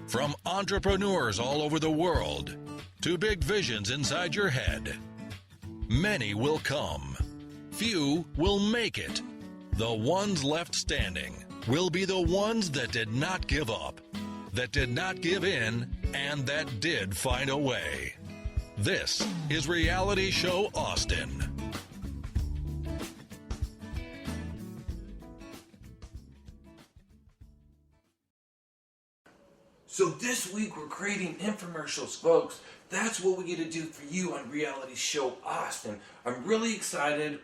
From entrepreneurs all over the world to big visions inside your head. Many will come. Few will make it. The ones left standing will be the ones that did not give up, that did not give in, and that did find a way. This is Reality Show Austin. So this week we're creating infomercials, folks. That's what we get to do for you on Reality Show Austin. I'm really excited.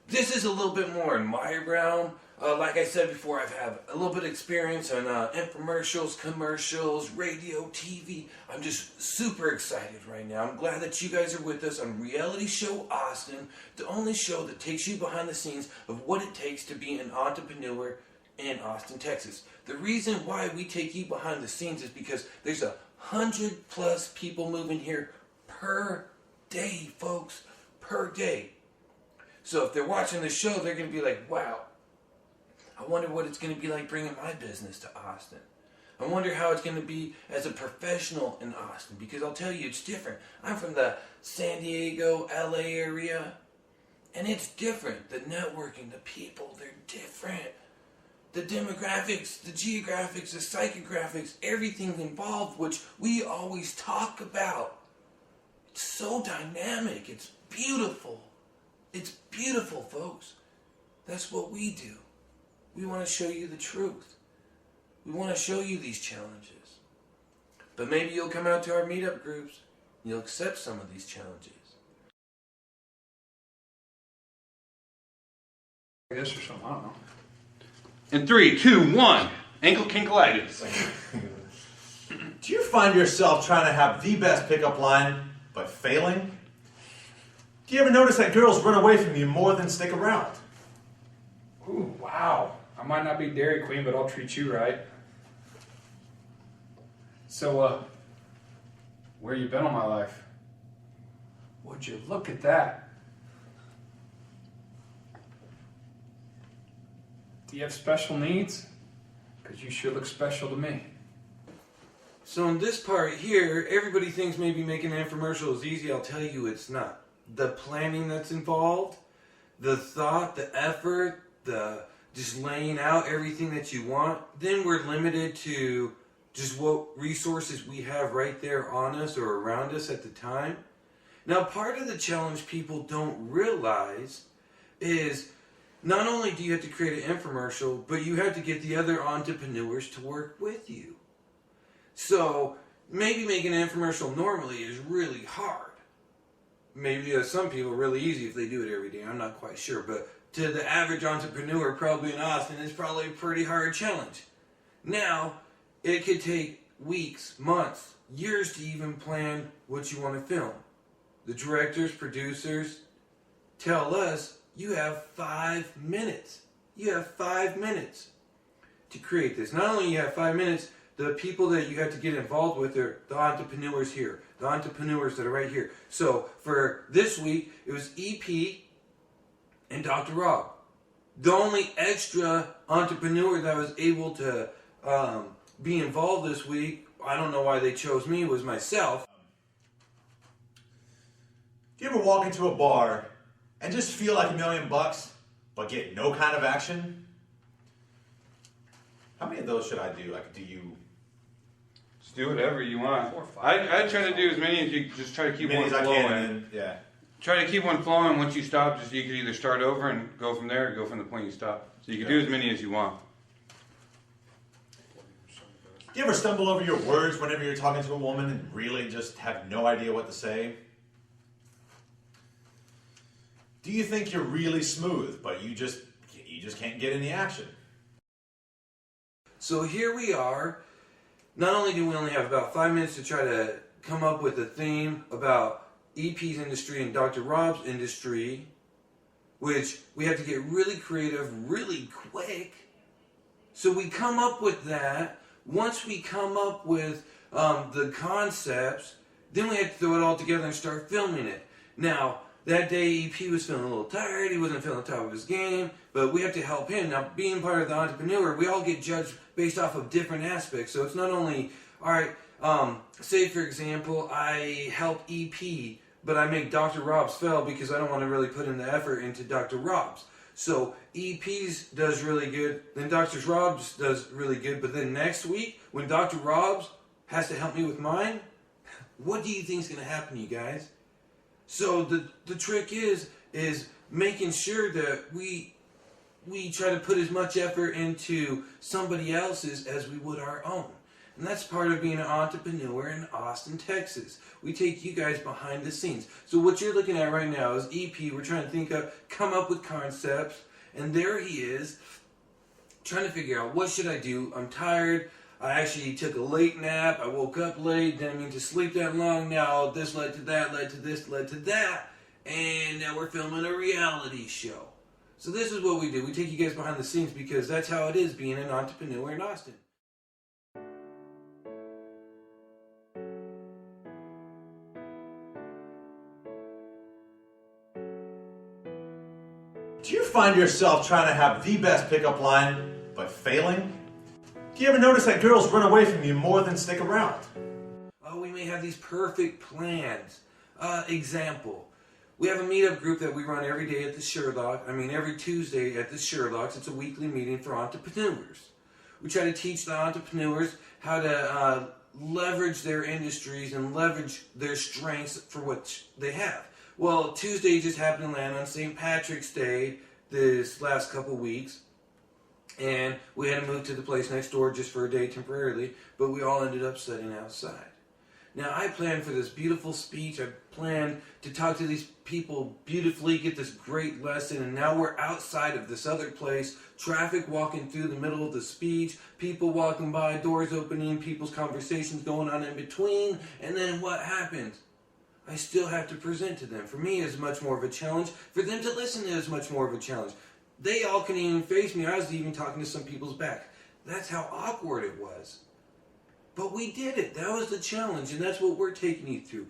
This is a little bit more in my realm. Like I said before, I've had a little bit of experience on infomercials, commercials, radio, TV. I'm just super excited right now. I'm glad that you guys are with us on Reality Show Austin, the only show that takes you behind the scenes of what it takes to be an entrepreneur in Austin, Texas. The reason why we take you behind the scenes is because there's 100+ people moving here per day, folks, per day. So if they're watching the show, they're going to be like, wow, I wonder what it's going to be like bringing my business to Austin. I wonder how it's going to be as a professional in Austin, because I'll tell you, it's different. I'm from the San Diego, LA area, and it's different. The networking, the people, they're different. The demographics, the geographics, the psychographics, everything involved, which we always talk about. It's so dynamic. It's beautiful. It's beautiful, folks. That's what we do. We want to show you the truth. We want to show you these challenges. But maybe you'll come out to our meetup groups and you'll accept some of these challenges. I guess or something, I don't know. In 3, 2, 1, ankle kinkleitis. Do you find yourself trying to have the best pickup line, but failing? Do you ever notice that girls run away from you more than stick around? Ooh, wow. I might not be Dairy Queen, but I'll treat you right. So, where you been all my life? Would you look at that? Do you have special needs? Because you sure look special to me. So in this part here, everybody thinks maybe making an infomercial is easy. I'll tell you it's not. The planning that's involved, the thought, the effort, the just laying out everything that you want, then we're limited to just what resources we have right there on us or around us at the time. Now, part of the challenge people don't realize is not only do you have to create an infomercial, but you have to get the other entrepreneurs to work with you. So maybe making an infomercial normally is really hard. Maybe to some people really easy if they do it every day. I'm not quite sure. But to the average entrepreneur, probably in Austin, it's probably a pretty hard challenge. Now, it could take weeks, months, years to even plan what you want to film. The directors, producers tell us, you have 5 minutes. You have 5 minutes to create this. Not only you have 5 minutes, the people that you have to get involved with are the entrepreneurs here, the entrepreneurs that are right here. So for this week, it was EP and Dr. Rob. The only extra entrepreneur that was able to be involved this week, I don't know why they chose me, was myself. Do you ever walk into a bar and just feel like $1,000,000, but get no kind of action? How many of those should I do? Like, do you? Just do whatever you want. I try to do as many as you just try to keep one flowing. Yeah. Try to keep one flowing. Once you stop, just you can either start over and go from there, or go from the point you stop. So you can do as many as you want. Do you ever stumble over your words whenever you're talking to a woman and really just have no idea what to say? Do you think you're really smooth, but you just can't get any action? So here we are. Not only do we only have about 5 minutes to try to come up with a theme about EP's industry and Dr. Rob's industry, which we have to get really creative really quick. So we come up with that. Once we come up with the concepts, then we have to throw it all together and start filming it. Now, that day EP was feeling a little tired, he wasn't feeling the top of his game, but we have to help him. Now, being part of the entrepreneur, we all get judged based off of different aspects. So it's not only All right, say for example, I help EP, but I make Dr. Rob's fail because I don't want to really put in the effort into Dr. Rob's. So EP's does really good, then Dr. Rob's does really good, but then next week, when Dr. Rob's has to help me with mine, what do you think is going to happen, you guys? So the trick is making sure that we try to put as much effort into somebody else's as we would our own. And that's part of being an entrepreneur in Austin, Texas. We take you guys behind the scenes. So what you're looking at right now is EP. We're trying to come up with concepts. And there he is, trying to figure out, what should I do? I'm tired. I actually took a late nap. I woke up late. Didn't mean to sleep that long. Now this led to that, led to this, led to that. And now we're filming a reality show. So this is what we do. We take you guys behind the scenes because that's how it is being an entrepreneur in Austin. Do you find yourself trying to have the best pickup line, but failing? Do you ever notice that girls run away from you more than stick around? Oh, we may have these perfect plans. Example. We have a meetup group that we run every day at the Sherlock. Every Tuesday at the Sherlocks. It's a weekly meeting for entrepreneurs. We try to teach the entrepreneurs how to leverage their industries and leverage their strengths for what they have. Well, Tuesday just happened to land on St. Patrick's Day this last couple weeks. And we had to move to the place next door just for a day temporarily. But we all ended up studying outside. Now, I planned for this beautiful speech. I planned to talk to these people beautifully, get this great lesson. And now we're outside of this other place. Traffic walking through the middle of the speech. People walking by, doors opening, people's conversations going on in between. And then what happens? I still have to present to them. For me, it's much more of a challenge. For them to listen to it is much more of a challenge. They all couldn't even face me. I was even talking to some people's back. That's how awkward it was. But we did it. That was the challenge, and that's what we're taking you through.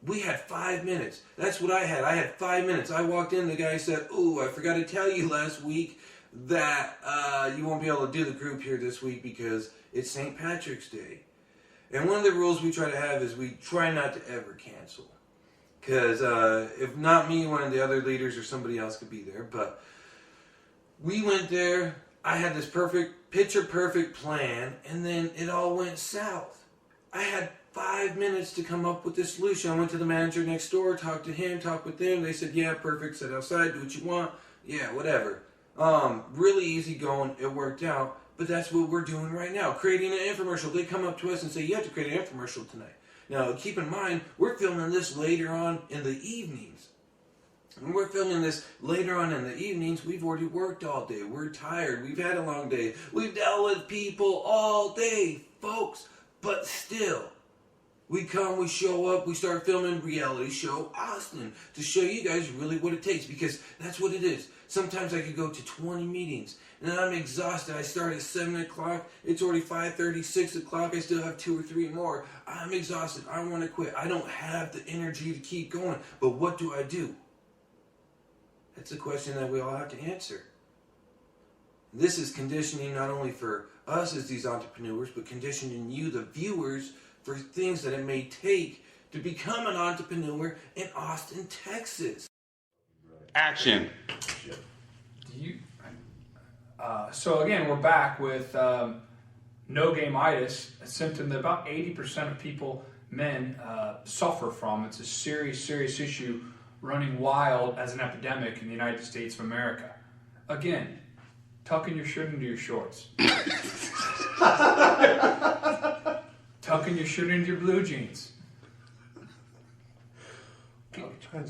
We had 5 minutes. That's what I had. I had 5 minutes. I walked in, the guy said, "Ooh, I forgot to tell you last week that you won't be able to do the group here this week because it's St. Patrick's Day." And one of the rules we try to have is we try not to ever cancel. Because if not me, one of the other leaders or somebody else could be there. But we went there. I had this picture-perfect plan, and then it all went south. I had 5 minutes to come up with this solution. I went to the manager next door, talked to him, talked with them. They said, "Yeah, perfect. Sit outside, do what you want." Yeah, whatever. Really easy going. It worked out. But that's what we're doing right now, creating an infomercial. They come up to us and say, "You have to create an infomercial tonight." Now, keep in mind, we're filming this later on in the evenings. When we're filming this later on in the evenings, we've already worked all day. We're tired. We've had a long day. We've dealt with people all day, folks. But still, we come, we show up, we start filming Reality Show Austin to show you guys really what it takes, because that's what it is. Sometimes I could go to 20 meetings, and then I'm exhausted. I start at 7 o'clock. It's already 5:30, 6 o'clock. I still have 2 or 3 more. I'm exhausted. I want to quit. I don't have the energy to keep going. But what do I do? That's a question that we all have to answer. This is conditioning not only for us as these entrepreneurs, but conditioning you, the viewers, for things that it may take to become an entrepreneur in Austin, Texas. Action. So again, we're back with no-game-itis, a symptom that about 80% of men suffer from. It's a serious, serious issue running wild as an epidemic in the United States of America. Again, tucking your shirt into your shorts. Tucking your shirt into your blue jeans.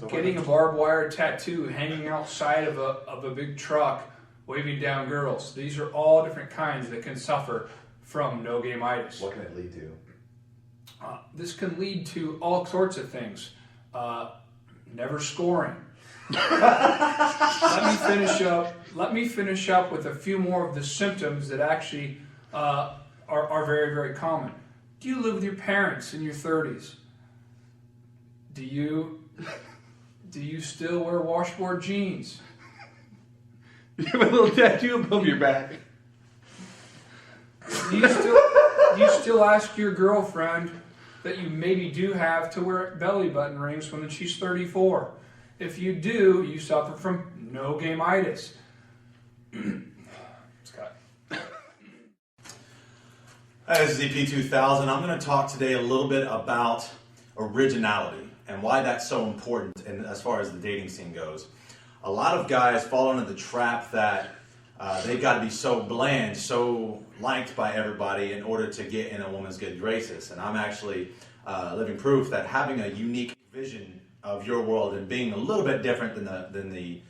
Getting a barbed wire tattoo hanging outside of a big truck, waving down girls. These are all different kinds that can suffer from no-game-itis. What can it lead to? This can lead to all sorts of things. Never scoring. Let me finish up with a few more of the symptoms that actually are very, very common. Do you live with your parents in your 30s? Do you still wear washboard jeans? You have a little tattoo above your back. Do you still ask your girlfriend that you maybe do have to wear belly button rings when she's 34? If you do, you suffer from no gameitis. Scott. Hi, this is EP2000. I'm going to talk today a little bit about originality and why that's so important as far as the dating scene goes. A lot of guys fall into the trap that they've got to be so bland, so liked by everybody in order to get in a woman's good graces. And I'm actually living proof that having a unique vision of your world and being a little bit different than the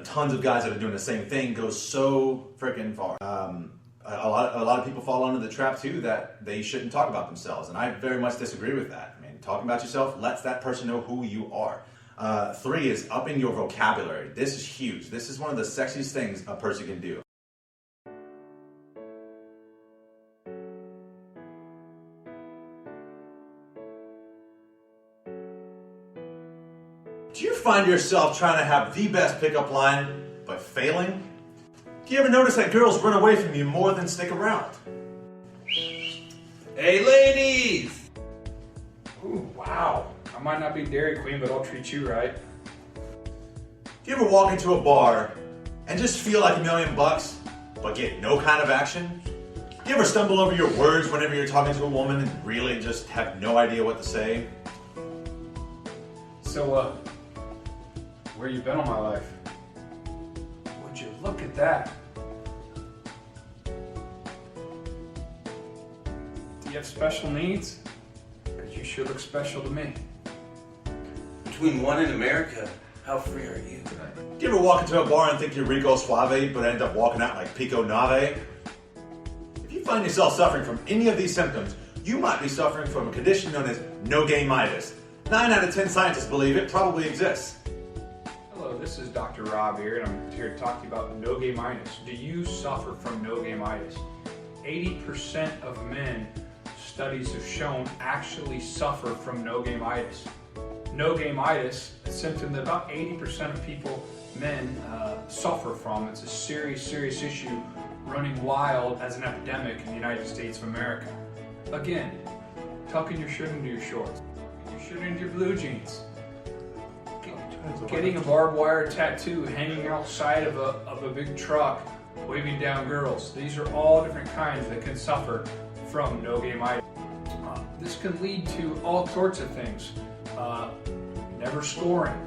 tons of guys that are doing the same thing goes so freaking far. A lot of people fall into the trap too that they shouldn't talk about themselves, and I very much disagree with that. I mean, talking about yourself lets that person know who you are. 3 is upping your vocabulary. This is huge. This is one of the sexiest things a person can do. Do you find yourself trying to have the best pickup line, but failing? Do you ever notice that girls run away from you more than stick around? Hey, ladies! Ooh, wow. I might not be Dairy Queen, but I'll treat you right. Do you ever walk into a bar and just feel like $1,000,000, but get no kind of action? Do you ever stumble over your words whenever you're talking to a woman and really just have no idea what to say? So, where you been all my life? Would you look at that? Do you have special needs? Because you sure look special to me. Between one in America, how free are you? Do you ever walk into a bar and think you're Rico Suave, but end up walking out like Pico Nave? If you find yourself suffering from any of these symptoms, you might be suffering from a condition known as no gameitis. 9 out of 10 scientists believe it probably exists. Hello, this is Dr. Rob here, and I'm here to talk to you about no gameitis. Do you suffer from no gameitis? 80% of men, studies have shown, actually suffer from no gameitis. No gameitis, a symptom that about 80% of people, men, suffer from. It's a serious issue running wild as an epidemic in the United States of America. Again, tucking your shirt into your shorts, your shirt into your blue jeans, getting a barbed wire tattoo hanging outside of a big truck, waving down girls. These are all different kinds that can suffer from no gameitis. This can lead to all sorts of things. Never scoring.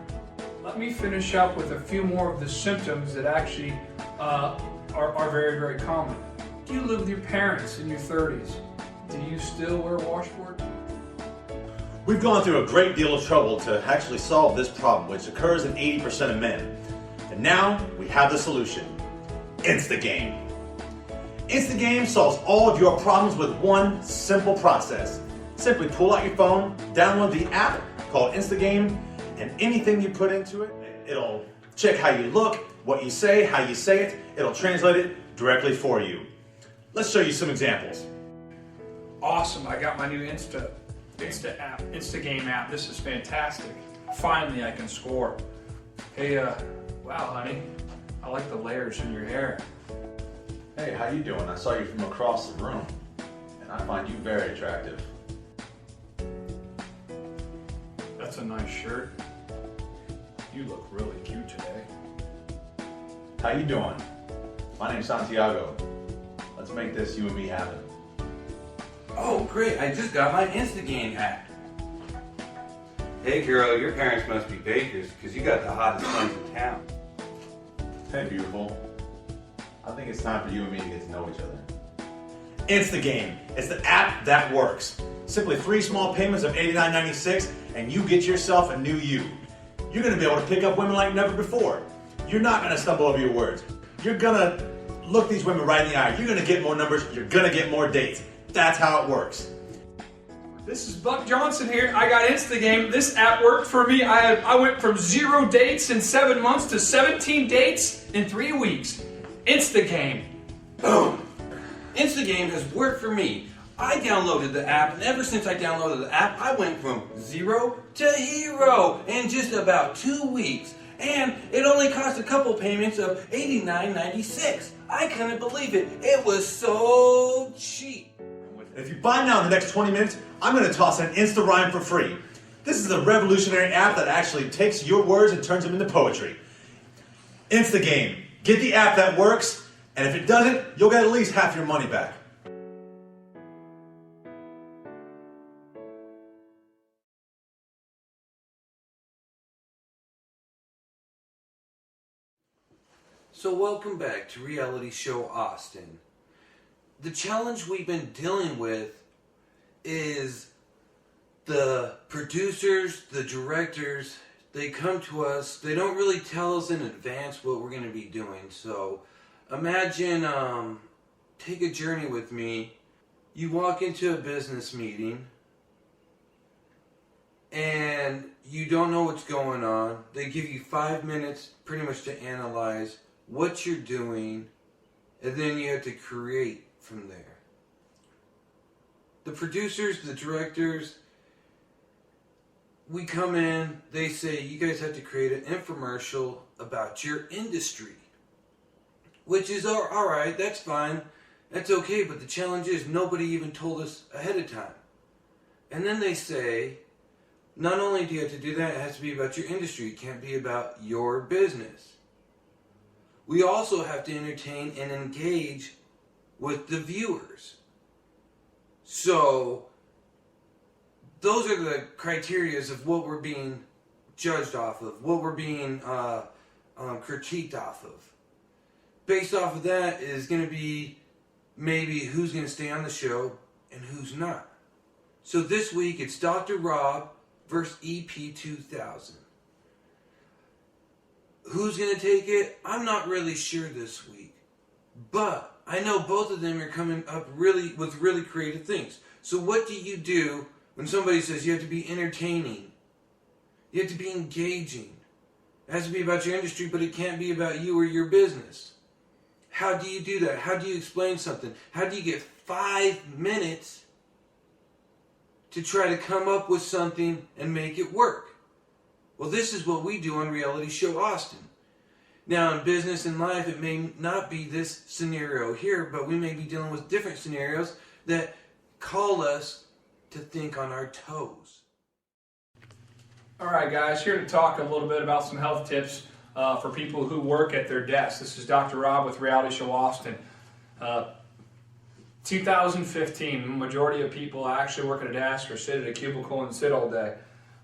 Let me finish up with a few more of the symptoms that actually are very common. Do you live with your parents in your 30s? Do you still wear washboard? We've gone through a great deal of trouble to actually solve this problem, which occurs in 80% of men. And now we have the solution. Instagame. Instagame solves all of your problems with one simple process. Simply pull out your phone, download the app called Instagame, and anything you put into it, it'll check how you look, what you say, how you say it, it'll translate it directly for you. Let's show you some examples. Awesome, I got my new Instagame app. This is fantastic. Finally, I can score. Hey, wow, honey, I like the layers in your hair. Hey, how you doing? I saw you from across the room, and I find you very attractive. That's a nice shirt. You look really cute today. How you doing? My name's Santiago. Let's make this you and me happen. Oh, great, I just got my Instagame app. Hey girl, your parents must be bakers because you got the hottest ones in town. Hey, beautiful. I think it's time for you and me to get to know each other. Instagame. It's the app that works. Simply 3 small payments of $89.96 and you get yourself a new you. You're going to be able to pick up women like never before. You're not going to stumble over your words. You're going to look these women right in the eye. You're going to get more numbers. You're going to get more dates. That's how it works. This is Buck Johnson here. I got Instagame. This app worked for me. I went from 0 dates in 7 months to 17 dates in 3 weeks. Instagame. Boom! Instagame has worked for me. I downloaded the app, and ever since I downloaded the app, I went from 0 to hero in just about 2 weeks. And it only cost a couple payments of $89.96. I couldn't believe it. It was so cheap. With And if you buy now in the next 20 minutes, I'm going to toss an Insta Rhyme for free. This is a revolutionary app that actually takes your words and turns them into poetry. Insta Game. Get the app that works, and if it doesn't, you'll get at least half your money back. So welcome back to Reality Show Austin. The challenge we've been dealing with is the producers, the directors, they come to us, they don't really tell us in advance what we're going to be doing. So imagine, take a journey with me. You walk into a business meeting and you don't know what's going on. They give you 5 minutes pretty much to analyze what you're doing, and then you have to create from there. The producers, the directors, we come in, they say, you guys have to create an infomercial about your industry. Which is alright, that's fine, that's okay, but the challenge is nobody even told us ahead of time. And then they say, not only do you have to do that, it has to be about your industry, it can't be about your business. We also have to entertain and engage with the viewers. So, those are the criterias of what we're being judged off of, what we're being critiqued off of. Based off of that is going to be maybe who's going to stay on the show and who's not. So this week it's Dr. Rob versus EP2000. Who's going to take it? I'm not really sure this week. But I know both of them are coming up with really creative things. So what do you do when somebody says you have to be entertaining? You have to be engaging. It has to be about your industry, but it can't be about you or your business. How do you do that? How do you explain something? How do you get 5 minutes to try to come up with something and make it work? Well, this is what we do on Reality Show Austin. Now, in business and life, it may not be this scenario here, but we may be dealing with different scenarios that call us to think on our toes. All right, guys, here to talk a little bit about some health tips for people who work at their desks. This is Dr. Rob with Reality Show Austin. 2015, the majority of people actually work at a desk or sit at a cubicle and sit all day.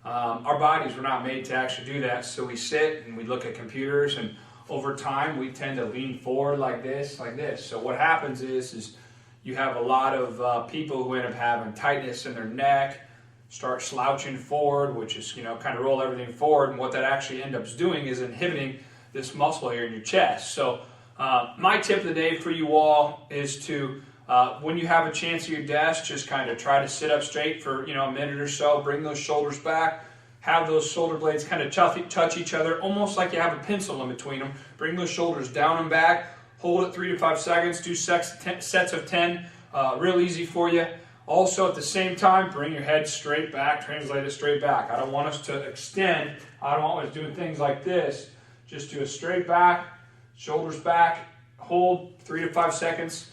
Our bodies were not made to actually do that, so we sit and we look at computers, and over time we tend to lean forward like this. So what happens is you have a lot of people who end up having tightness in their neck, start slouching forward, which is, kind of roll everything forward, and what that actually ends up doing is inhibiting this muscle here in your chest. So my tip of the day for you all is to when you have a chance at your desk, just kind of try to sit up straight for a minute or so. Bring those shoulders back. Have those shoulder blades kind of touch each other, almost like you have a pencil in between them. Bring those shoulders down and back. Hold it 3 to 5 seconds. Do sets of 10. Real easy for you. Also, at the same time, bring your head straight back. Translate it straight back. I don't want us to extend. I don't want us doing things like this. Just do a straight back, shoulders back. Hold 3 to 5 seconds.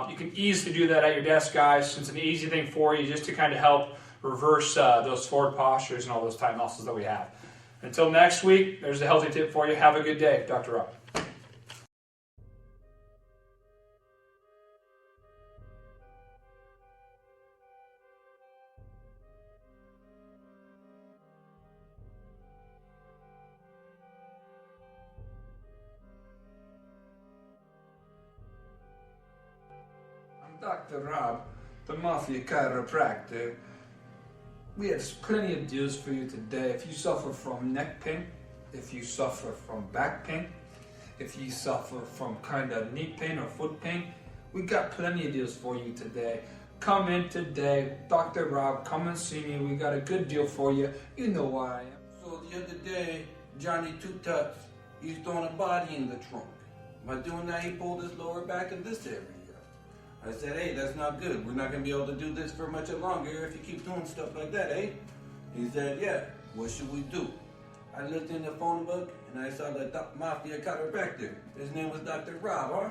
You can easily do that at your desk, guys. It's an easy thing for you just to kind of help reverse those forward postures and all those tight muscles that we have. Until next week, there's a healthy tip for you. Have a good day. Dr. Rob. Dr. Rob, the Mafia Chiropractor. We have plenty of deals for you today. If you suffer from neck pain, if you suffer from back pain, if you suffer from kind of knee pain or foot pain, we got plenty of deals for you today. Come in today, Dr. Rob, come and see me. We got a good deal for you. You know why I am. So the other day, Johnny Two Tucks, he's throwing a body in the trunk. By doing that, he pulled his lower back in this area. I said, hey, that's not good. We're not going to be able to do this for much longer if you keep doing stuff like that, eh? He said, yeah, what should we do? I looked in the phone book and I saw the Mafia Chiropractor. His name was Dr. Rob, huh?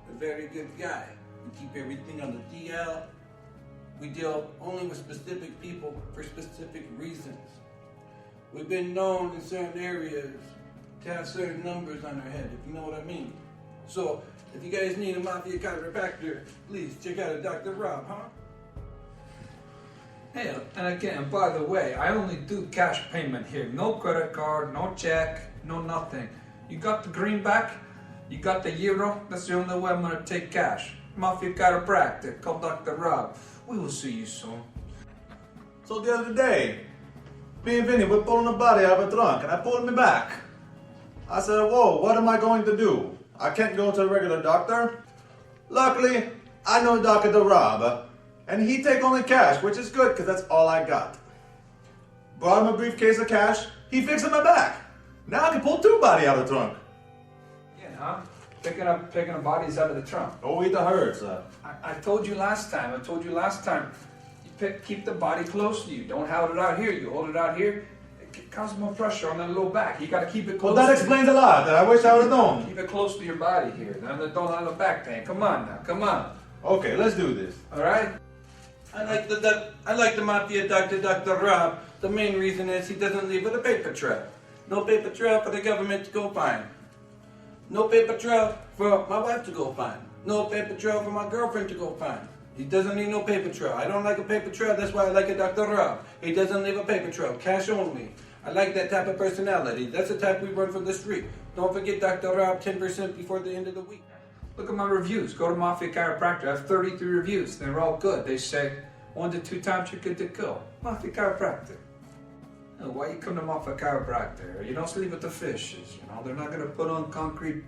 A very good guy. We keep everything on the DL. We deal only with specific people for specific reasons. We've been known in certain areas to have certain numbers on our head, if you know what I mean. So, if you guys need a Mafia chiropractor, please check out a Dr. Rob, huh? Hey, and again, by the way, I only do cash payment here. No credit card, no check, no nothing. You got the greenback, you got the euro, that's the only way I'm gonna take cash. Mafia chiropractor, call Dr. Rob. We will see you soon. So the other day, me and Vinny were pulling a body out of a trunk, and I pulled me back. I said, whoa, what am I going to do? I can't go to a regular doctor. Luckily, I know Dr. Rob, and he take only cash, which is good, because that's all I got. Brought him a briefcase of cash, he fixed my back. Now I can pull 2 bodies out of the trunk. Yeah, huh? Picking up bodies out of the trunk. Oh, it hurts. I told you last time, keep the body close to you. Don't hold it out here. You hold it out here, it causes more pressure on that low back. You gotta keep it close. Well, that explains a lot. I wish I would have known. Keep it close to your body here. Don't have no back pain. Come on now, come on. Okay, let's do this. All right? I like the Mafia doctor, Dr. Rob. The main reason is he doesn't leave with a paper trail. No paper trail for the government to go find. No paper trail for my wife to go find. No paper trail for my girlfriend to go find. He doesn't need no paper trail. I don't like a paper trail, that's why I like a Dr. Rob. He doesn't leave a paper trail, cash only. I like that type of personality. That's the type we run from the street. Don't forget Dr. Rob, 10% before the end of the week. Look at my reviews. Go to Mafia Chiropractor. I have 33 reviews. They're all good. They say 1 to 2 times you're good to go. Mafia Chiropractor. You know, why you come to Mafia Chiropractor? You don't sleep with the fishes. You know, they're not gonna put on concrete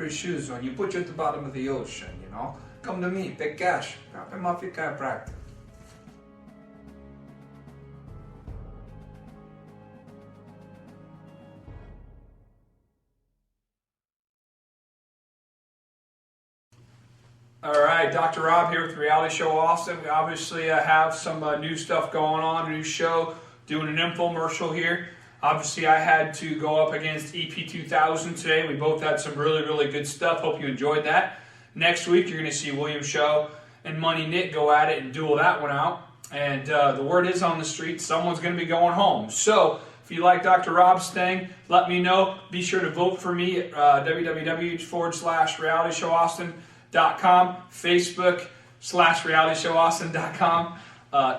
shoes on you. Put you at the bottom of the ocean. You know, come to me. Pay cash. Pay Mafia Chiropractor. All right, Dr. Rob here with Reality Show Austin. We obviously have some new stuff going on, a new show, doing an infomercial here. Obviously, I had to go up against EP2000 today. We both had some really, really good stuff. Hope you enjoyed that. Next week, you're going to see William Show and Money Nick go at it and duel that one out. And the word is on the street, someone's going to be going home. So, if you like Dr. Rob's thing, let me know. Be sure to vote for me at www.realityshowaustin.com, Facebook /realityshowaustin.com,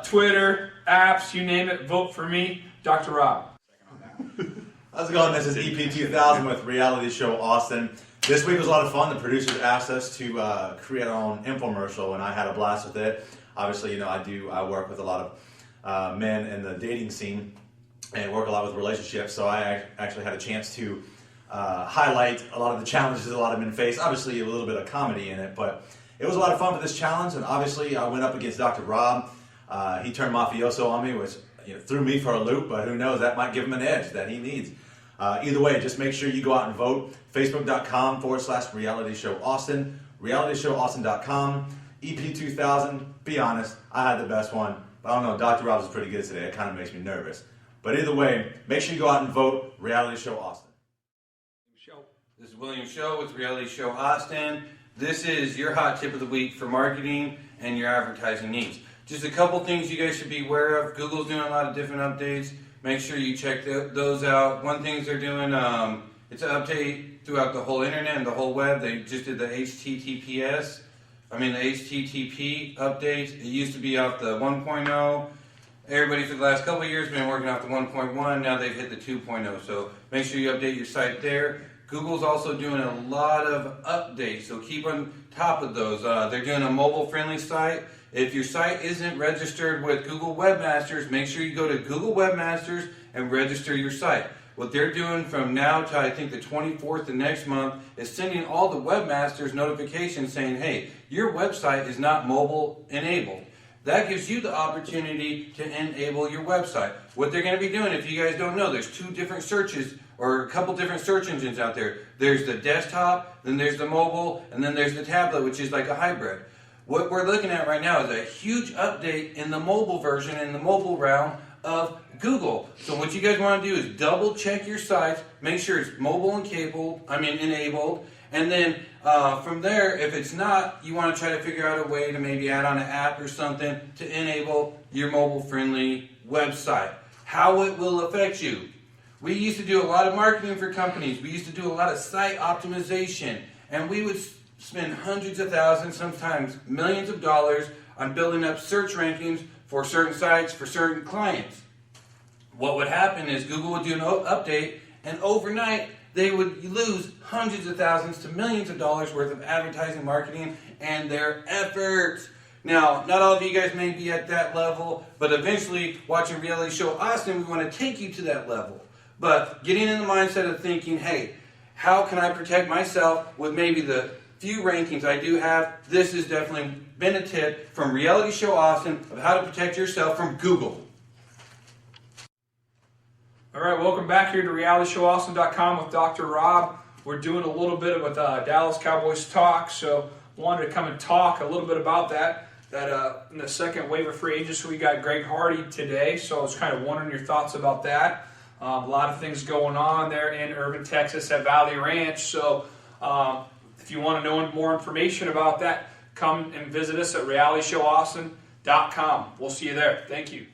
Twitter, apps, you name it, vote for me, Dr. Rob. How's it going? This is EP2000 with Reality Show Austin. This week was a lot of fun. The producers asked us to create our own infomercial, and I had a blast with it. Obviously, you know, I work with a lot of men in the dating scene and work a lot with relationships, so I actually had a chance to highlight a lot of the challenges a lot of men face. Obviously, a little bit of comedy in it, but it was a lot of fun for this challenge, and obviously I went up against Dr. Rob. He turned mafioso on me, which threw me for a loop, but who knows, that might give him an edge that he needs. Either way, just make sure you go out and vote. Facebook.com /realityshowaustin, realityshowausten.com, EP2000. Be honest, I had the best one, but I don't know, Dr. Rob was pretty good today. It kind of makes me nervous. But either way, make sure you go out and vote. Reality Show Austin. This is William Show with Reality Show Austin. This is your hot tip of the week for marketing and your advertising needs. Just a couple things you guys should be aware of. Google's doing a lot of different updates. Make sure you check those out. One thing they're doing, it's an update throughout the whole internet and the whole web. They just did the HTTP update. It used to be off the 1.0. Everybody for the last couple of years has been working off the 1.1. Now they've hit the 2.0. So make sure you update your site there. Google's also doing a lot of updates, so keep on top of those. They're doing a mobile-friendly site. If your site isn't registered with Google Webmasters, make sure you go to Google Webmasters and register your site. What they're doing from now to I think the 24th of next month is sending all the webmasters notifications saying, hey, your website is not mobile enabled. That gives you the opportunity to enable your website. What they're going to be doing, if you guys don't know, there's 2 different searches or a couple different search engines out there. There's the desktop, then there's the mobile, and then there's the tablet, which is like a hybrid. What we're looking at right now is a huge update in the mobile version, in the mobile realm of Google. So what you guys want to do is double check your sites, make sure it's mobile and enabled, and then from there, if it's not, you want to try to figure out a way to maybe add on an app or something to enable your mobile-friendly website. How it will affect you. We used to do a lot of marketing for companies. We used to do a lot of site optimization, and we would spend hundreds of thousands, sometimes millions of dollars on building up search rankings for certain sites, for certain clients. What would happen is Google would do an update, and overnight they would lose hundreds of thousands to millions of dollars worth of advertising, marketing, and their efforts. Now, not all of you guys may be at that level, but eventually, watching Reality Show Austin, we want to take you to that level. But getting in the mindset of thinking, hey, how can I protect myself with maybe the few rankings I do have? This has definitely been a tip from Reality Show Austin of how to protect yourself from Google. All right, welcome back here to realityshowawesome.com with Dr. Rob. We're doing a little bit of Dallas Cowboys talk, so wanted to come and talk a little bit about that in the second wave of free agents, we got Greg Hardy today, so I was kind of wondering your thoughts about that. A lot of things going on there in Irving, Texas at Valley Ranch, so if you want to know more information about that, come and visit us at realityshowaustin.com. We'll see you there. Thank you.